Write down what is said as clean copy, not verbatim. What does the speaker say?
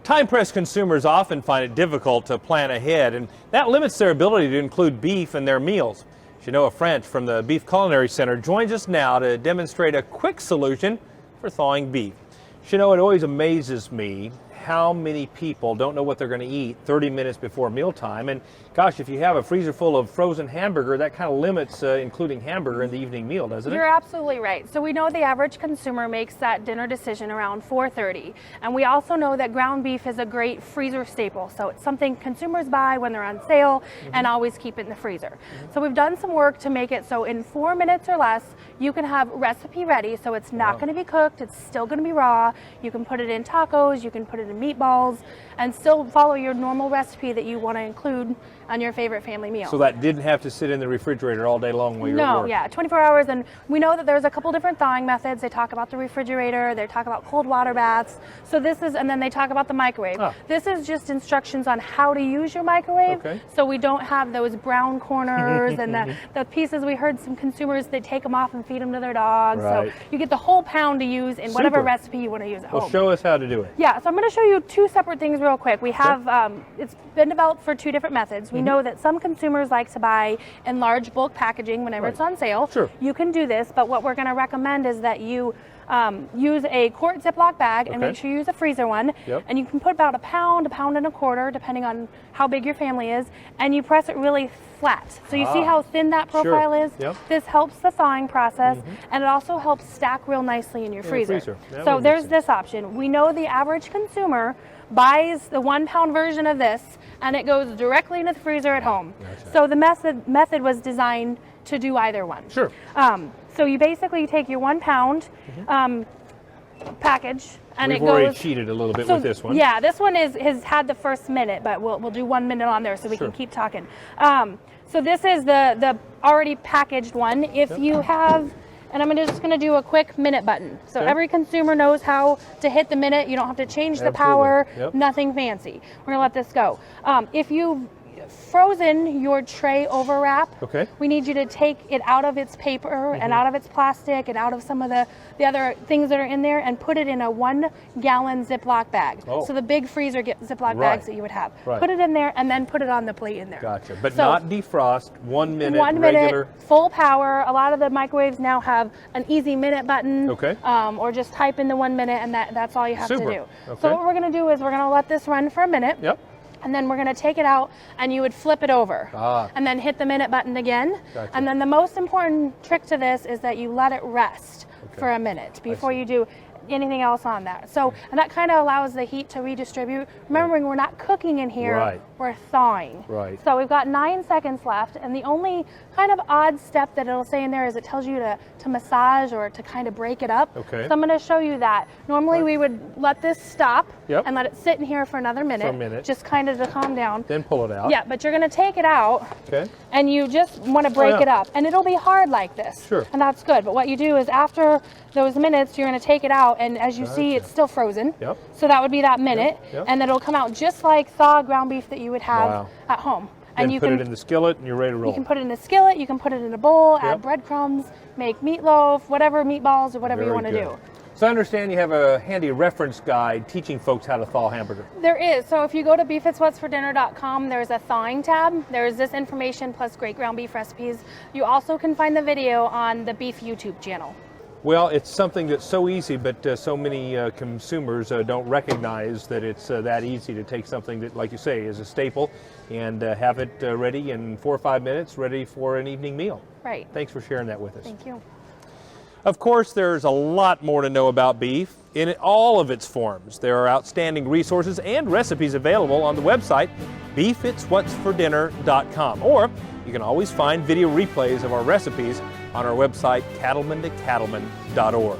Time-pressed consumers often find it difficult to plan ahead, and that limits their ability to include beef in their meals. Shenoa French from the Beef Culinary Center joins us now to demonstrate a quick solution for thawing beef. Shenoa, it always amazes me how many people don't know what they're going to eat 30 minutes before mealtime. And gosh, if you have a freezer full of frozen hamburger, that kind of limits including hamburger in the evening meal, doesn't it? You're absolutely right. So we know the average consumer makes that dinner decision around 4:30. And we also know that ground beef is a great freezer staple. So it's something consumers buy when they're on sale and always keep it in the freezer. So we've done some work to make it so in 4 minutes or less, you can have recipe ready. So it's not going to be cooked. It's still going to be raw. You can put it in tacos. You can put it in meatballs and still follow your normal recipe that you want to include on your favorite family meal. So that didn't have to sit in the refrigerator all day long while you're at work? No, yeah, 24 hours. And we know that there's a couple different thawing methods. They talk about the refrigerator, they talk about cold water baths. So this is, and then they talk about the microwave. This is just instructions on how to use your microwave. So we don't have those brown corners and the pieces. We heard some consumers, they take them off and feed them to their dogs. So you get the whole pound to use in whatever recipe you want to use at home. Well, show us how to do it. Yeah, so I'm going to show you two separate things real quick. We have, it's been developed for two different methods. We know that some consumers like to buy in large bulk packaging whenever it's on sale. You can do this, but what we're going to recommend is that you use a quart Ziploc bag and make sure you use a freezer one. And you can put about a pound and a quarter, depending on how big your family is, and you press it really flat. So you see how thin that profile is? This helps the thawing process, and it also helps stack real nicely in your freezer. So there's this option. We know the average consumer buys the 1 pound version of this, and it goes directly into the freezer at home. So the method was designed to do either one. So you basically take your 1 pound package, and We've it goes. already cheated a little bit with this one. Yeah, this one has had the first minute, but we'll do 1 minute on there so we can keep talking. So this is the already packaged one. If you have, and I'm just going to do a quick minute button. So every consumer knows how to hit the minute. You don't have to change the power, nothing fancy. We're going to let this go. If you've frozen your tray over wrap, we need you to take it out of its paper and out of its plastic and out of some of the other things that are in there and put it in a 1 gallon Ziploc bag. So the big freezer Ziploc bags that you would have. Put it in there and then put it on the plate in there. Gotcha. But not defrost, 1 minute, 1 regular. minute, full power. A lot of the microwaves now have an easy minute button. Or just type in the 1 minute and that's all you have to do. So what we're going to do is we're going to let this run for a minute. And then we're going to take it out and you would flip it over and then hit the minute button again. And then the most important trick to this is that you let it rest for a minute before you do anything else on that. So, and that kind of allows the heat to redistribute. Remembering we're not cooking in here, we're thawing. So we've got 9 seconds left, and the only kind of odd step that it'll say in there is it tells you to massage or to kind of break it up. So I'm going to show you that. Normally we would let this stop and let it sit in here for another minute, just kind of to calm down. Then pull it out. Yeah, but you're going to take it out and you just want to break it up. And it'll be hard like this. And that's good. But what you do is after those minutes, you're going to take it out, and as you see, it's still frozen. So that would be that minute, and it'll come out just like thawed ground beef that you would have at home. And you put can it in the skillet and you're ready to roll. You can put it in a skillet, you can put it in a bowl, add breadcrumbs, make meatloaf, whatever, meatballs, or whatever you want to do. So I understand you have a handy reference guide teaching folks how to thaw hamburger. There is. So if you go to beefitswhatsfordinner.com, there's a thawing tab. There's this information plus great ground beef recipes. You also can find the video on the Beef YouTube channel. Well, it's something that's so easy, but so many consumers don't recognize that it's that easy to take something that, like you say, is a staple and have it ready in 4 or 5 minutes, ready for an evening meal. Thanks for sharing that with us. Thank you. Of course, there's a lot more to know about beef in all of its forms. There are outstanding resources and recipes available on the website beefitswhatsfordinner.com, or you can always find video replays of our recipes on our website cattlemantocattleman.org.